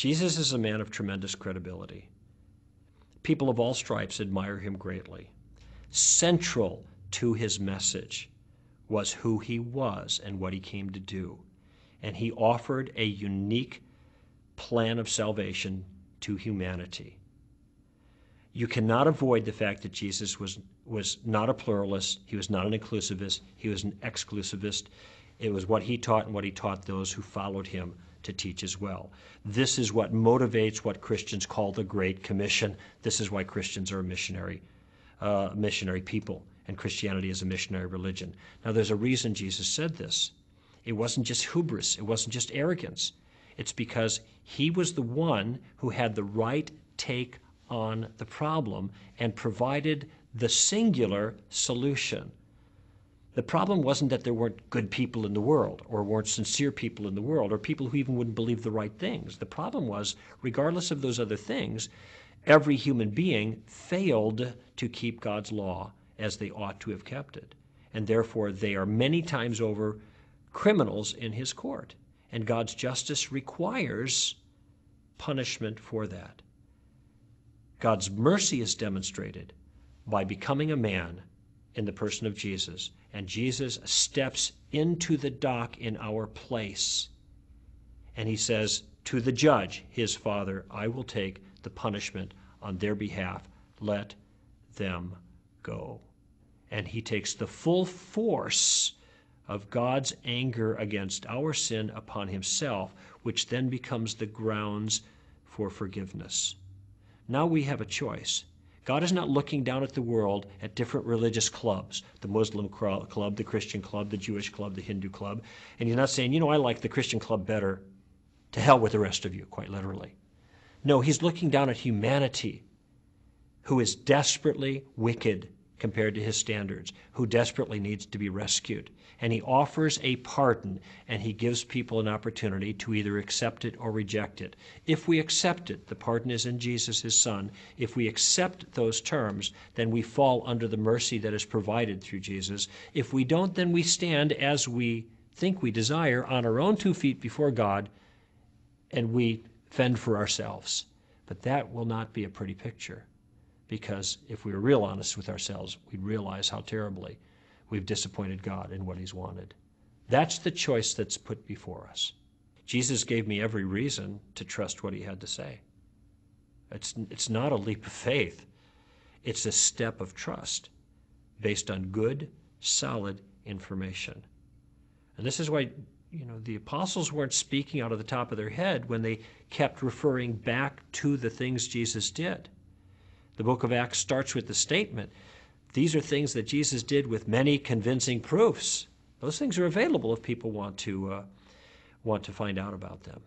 Jesus is a man of tremendous credibility. People of all stripes admire him greatly. Central to his message was who he was and what he came to do. And he offered a unique plan of salvation to humanity. You cannot avoid the fact that Jesus was not a pluralist. He was not an inclusivist. He was an exclusivist. It was what he taught and what he taught those who followed him to teach as well. This is what motivates what Christians call the Great Commission. This is why Christians are a missionary people, and Christianity is a missionary religion. Now, there's a reason Jesus said this. It wasn't just hubris. It wasn't just arrogance. It's because he was the one who had the right take on the problem and provided the singular solution. The problem wasn't that there weren't good people in the world or weren't sincere people in the world or people who even wouldn't believe the right things. The problem was, regardless of those other things, every human being failed to keep God's law as they ought to have kept it. And therefore, they are many times over criminals in his court. And God's justice requires punishment for that. God's mercy is demonstrated by becoming a man in the person of Jesus. And Jesus steps into the dock in our place. And he says to the judge, his father, I will take the punishment on their behalf. Let them go. And he takes the full force of God's anger against our sin upon himself, which then becomes the grounds for forgiveness. Now we have a choice. God is not looking down at the world at different religious clubs, the Muslim club, the Christian club, the Jewish club, the Hindu club, and he's not saying, I like the Christian club better. To hell with the rest of you, quite literally. No, he's looking down at humanity, who is desperately wicked compared to his standards, who desperately needs to be rescued. And he offers a pardon, and he gives people an opportunity to either accept it or reject it. If we accept it, the pardon is in Jesus, his Son. If we accept those terms, then we fall under the mercy that is provided through Jesus. If we don't, then we stand as we think we desire on our own 2 feet before God, and we fend for ourselves. But that will not be a pretty picture, because if we were real honest with ourselves, we'd realize how terribly we've disappointed God in what he's wanted. That's the choice that's put before us. Jesus gave me every reason to trust what he had to say. It's not a leap of faith. It's a step of trust based on good, solid information. And this is why the apostles weren't speaking out of the top of their head when they kept referring back to the things Jesus did. The book of Acts starts with the statement, these are things that Jesus did with many convincing proofs. Those things are available if people want to find out about them.